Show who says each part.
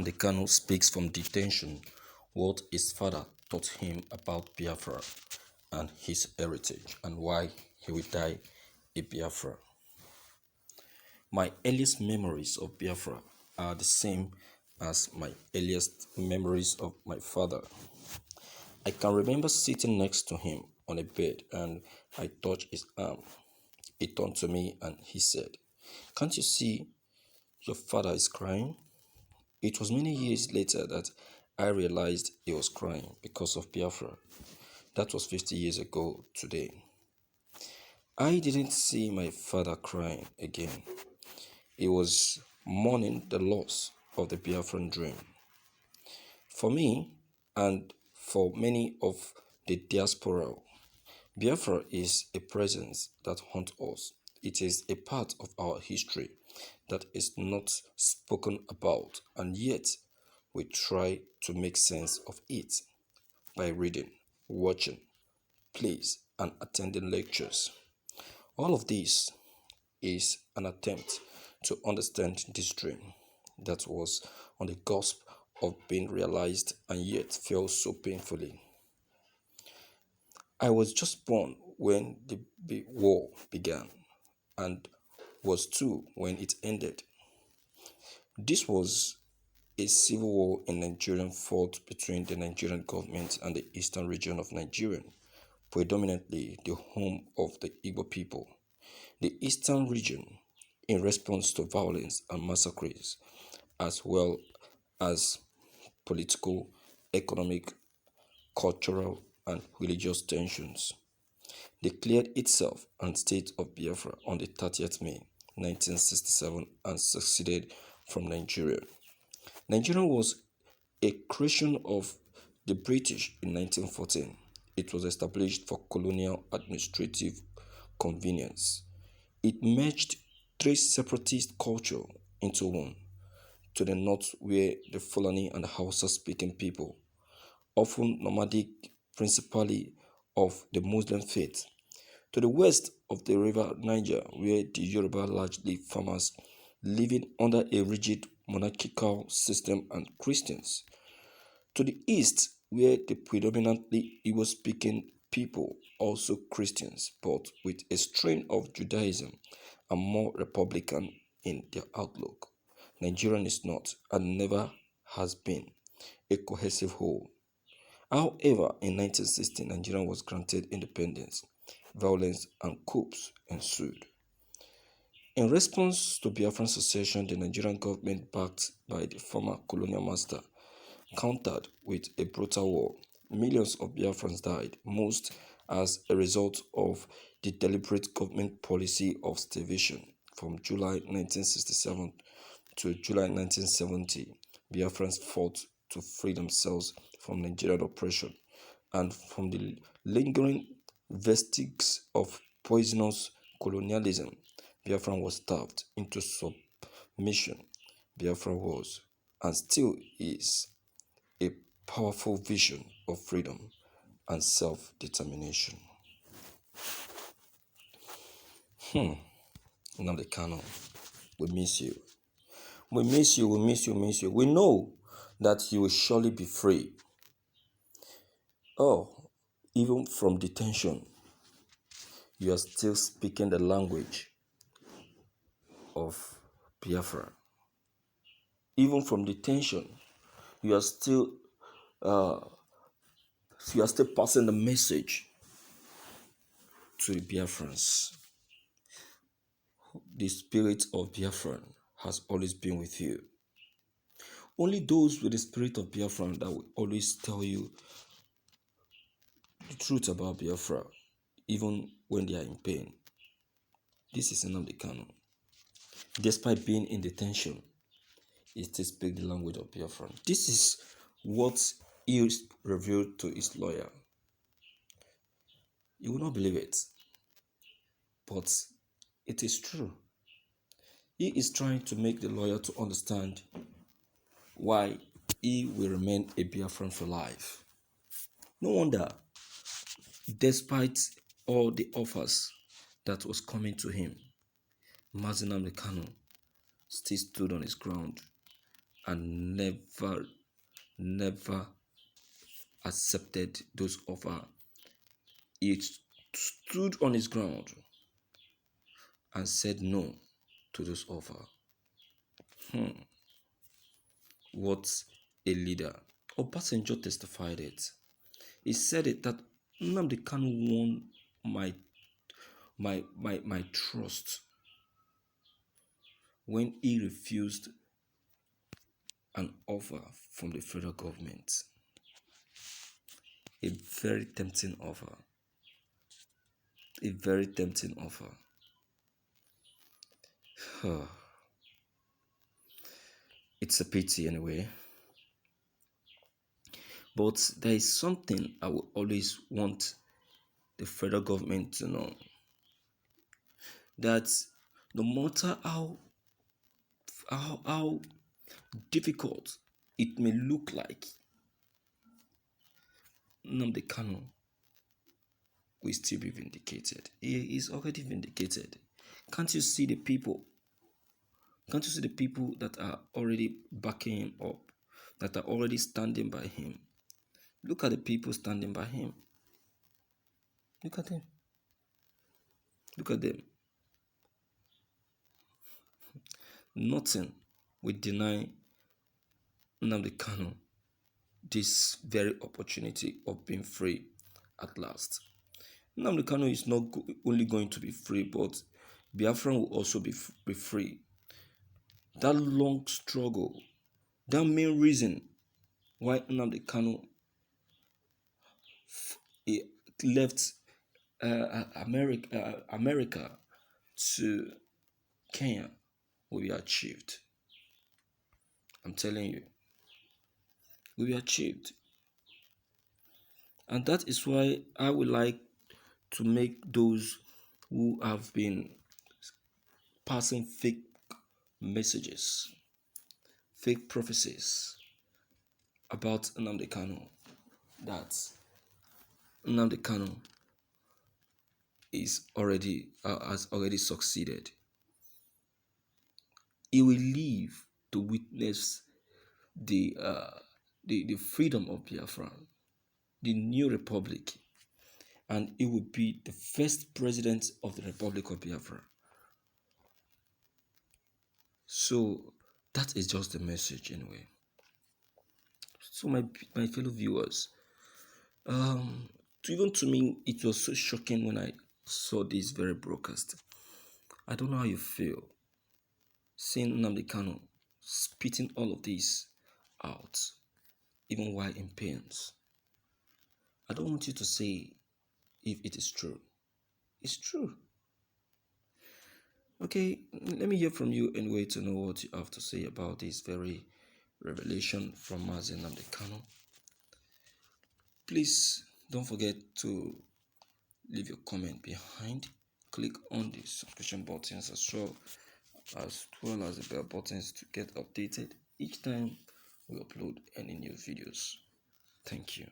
Speaker 1: Nnamdi Kanu speaks from detention what his father taught him about Biafra and his heritage and why he will die a Biafra. My earliest memories of Biafra are the same as my earliest memories of my father. I can remember sitting next to him on a bed and I touched his arm. He turned to me and he said, "Can't you see your father is crying?" It was many years later that I realized he was crying because of Biafra. That was 50 years ago today. I didn't see my father crying again. He was mourning the loss of the Biafran dream. For me, and for many of the diaspora, Biafra is a presence that haunts us. It is a part of our history that is not spoken about, and yet we try to make sense of it by reading, watching, plays, and attending lectures. All of this is an attempt to understand this dream that was on the cusp of being realized and yet fell so painfully. I was just born when the war began and was two when it ended. This was a civil war in Nigeria fought between the Nigerian government and the eastern region of Nigeria, predominantly the home of the Igbo people. The eastern region, in response to violence and massacres, as well as political, economic, cultural, and religious tensions, declared itself and state of Biafra on the 30th May 1967 and seceded from Nigeria. Nigeria was a creation of the British in 1914. It was established for colonial administrative convenience. It merged three separatist cultures into one. To the north were the Fulani and Hausa-speaking people, often nomadic, principally of the Muslim faith. To the west of the river Niger were the Yoruba, largely farmers, living under a rigid monarchical system, and Christians. To the east were the predominantly Igbo-speaking people, also Christians, but with a strain of Judaism and more Republican in their outlook. Nigeria is not, and never has been, a cohesive whole. However, in 1960, Nigeria was granted independence. Violence and coups ensued. In response to Biafran secession, the Nigerian government, backed by the former colonial master, countered with a brutal war. Millions of Biafrans died, most as a result of the deliberate government policy of starvation. From July 1967 to July 1970, Biafrans fought to free themselves from Nigerian oppression and from the lingering vestiges of poisonous colonialism. Biafra was starved into submission. Biafra was, and still is, a powerful vision of freedom and self-determination. Nnamdi Kanu, we miss you. We miss you, we miss you, miss you. We know that you will surely be free. Oh, even from detention, you are still speaking the language of Biafra. Even from detention, you are still passing the message to the Biafrans. The spirit of Biafran has always been with you. Only those with the spirit of Biafran that will always tell you the truth about Biafra, even when they are in pain. This is Nnamdi Kanu. Despite being in detention, he still speaks the language of Biafran. This is what he revealed to his lawyer. You will not believe it, but it is true. He is trying to make the lawyer to understand why he will remain a Biafran for life. No wonder, despite all the offers that was coming to him, Nnamdi Kanu still stood on his ground and never accepted those offers. He stood on his ground and said no to those offers. What a leader. Obasanjo testified it. He said it that Nnamdi Kanu won my trust when he refused an offer from the federal government. A very tempting offer. A very tempting offer. It's a pity anyway. But there is something I will always want the federal government to know. That no matter how difficult it may look like, Nnamdi Kanu will still be vindicated. He is already vindicated. Can't you see the people? Can't you see the people that are already backing him up? That are already standing by him? Look at the people standing by him. Look at them. Look at them. Nothing will deny Nnamdi Kanu this very opportunity of being free at last. Nnamdi Kanu is not only going to be free, but Biafra will also be free. That long struggle, that main reason why Nnamdi Kanu left America to Kenya will be achieved. I'm telling you, will be achieved. And that is why I would like to make those who have been passing fake messages, fake prophecies about Nnamdi Kanu, that Nnamdi Kanu has already succeeded. He will live to witness the freedom of Biafra, the new republic, and he will be the first president of the Republic of Biafra. So that is just the message anyway. So my fellow viewers, even to me, it was so shocking when I saw this very broadcast. I don't know how you feel seeing Nnamdi Kanu spitting all of this out, even while in pains. I don't want you to say if it is true. It's true. Okay, let me hear from you anyway to know what you have to say about this very revelation from Mazi Nnamdi Kanu. Please don't forget to leave your comment behind. Click on the subscription buttons as well as the bell buttons to get updated each time we upload any new videos. Thank you.